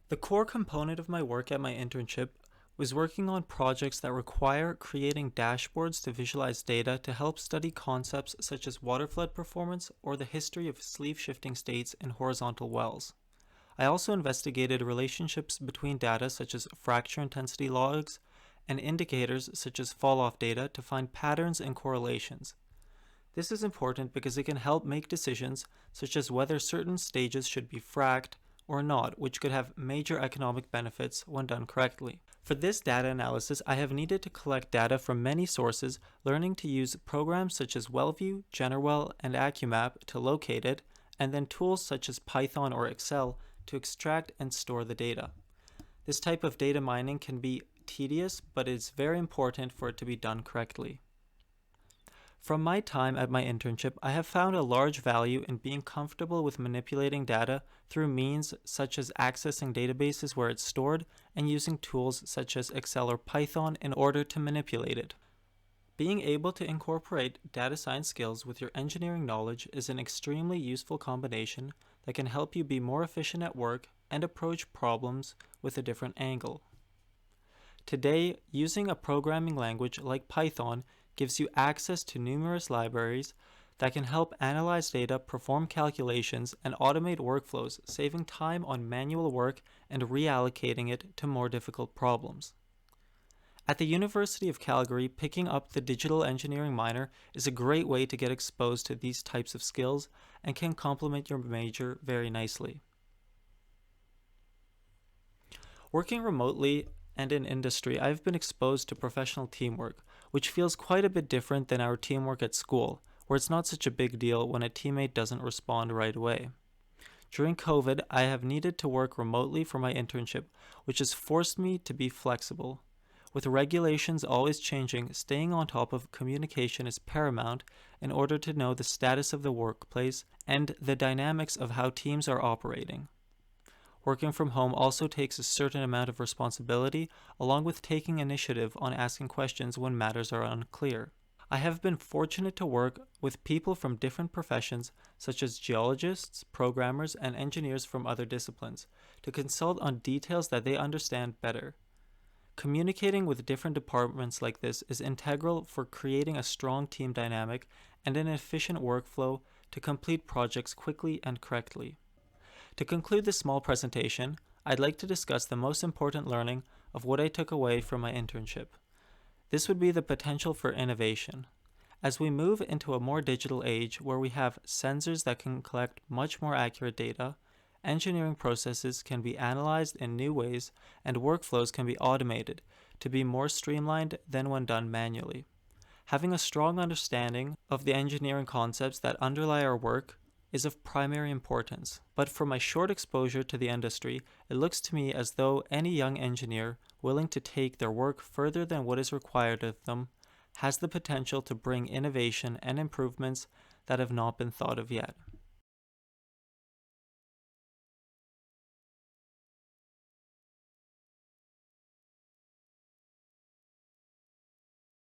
The core component of my work at my internship was working on projects that require creating dashboards to visualize data to help study concepts such as waterflood performance or the history of sleeve shifting states in horizontal wells. I also investigated relationships between data such as fracture intensity logs and indicators such as fall-off data to find patterns and correlations. This is important because it can help make decisions such as whether certain stages should be fracked or not, which could have major economic benefits when done correctly. For this data analysis, I have needed to collect data from many sources, learning to use programs such as WellView, GenerWell, and AccuMap to locate it, and then tools such as Python or Excel to extract and store the data. This type of data mining can be tedious, but it's very important for it to be done correctly. From my time at my internship, I have found a large value in being comfortable with manipulating data through means such as accessing databases where it's stored and using tools such as Excel or Python in order to manipulate it. Being able to incorporate data science skills with your engineering knowledge is an extremely useful combination that can help you be more efficient at work and approach problems with a different angle. Today, using a programming language like Python gives you access to numerous libraries that can help analyze data, perform calculations, and automate workflows, saving time on manual work and reallocating it to more difficult problems. At the University of Calgary, picking up the digital engineering minor is a great way to get exposed to these types of skills and can complement your major very nicely. Working remotely and in industry, I've been exposed to professional teamwork, which feels quite a bit different than our teamwork at school, where it's not such a big deal when a teammate doesn't respond right away. During COVID, I have needed to work remotely for my internship, which has forced me to be flexible. With regulations always changing, staying on top of communication is paramount in order to know the status of the workplace and the dynamics of how teams are operating. Working from home also takes a certain amount of responsibility, along with taking initiative on asking questions when matters are unclear. I have been fortunate to work with people from different professions, such as geologists, programmers, and engineers from other disciplines, to consult on details that they understand better. Communicating with different departments like this is integral for creating a strong team dynamic and an efficient workflow to complete projects quickly and correctly. To conclude this small presentation, I'd like to discuss the most important learning of what I took away from my internship. This would be the potential for innovation. As we move into a more digital age where we have sensors that can collect much more accurate data, engineering processes can be analyzed in new ways and workflows can be automated to be more streamlined than when done manually. Having a strong understanding of the engineering concepts that underlie our work is of primary importance, but from my short exposure to the industry, it looks to me as though any young engineer willing to take their work further than what is required of them has the potential to bring innovation and improvements that have not been thought of yet.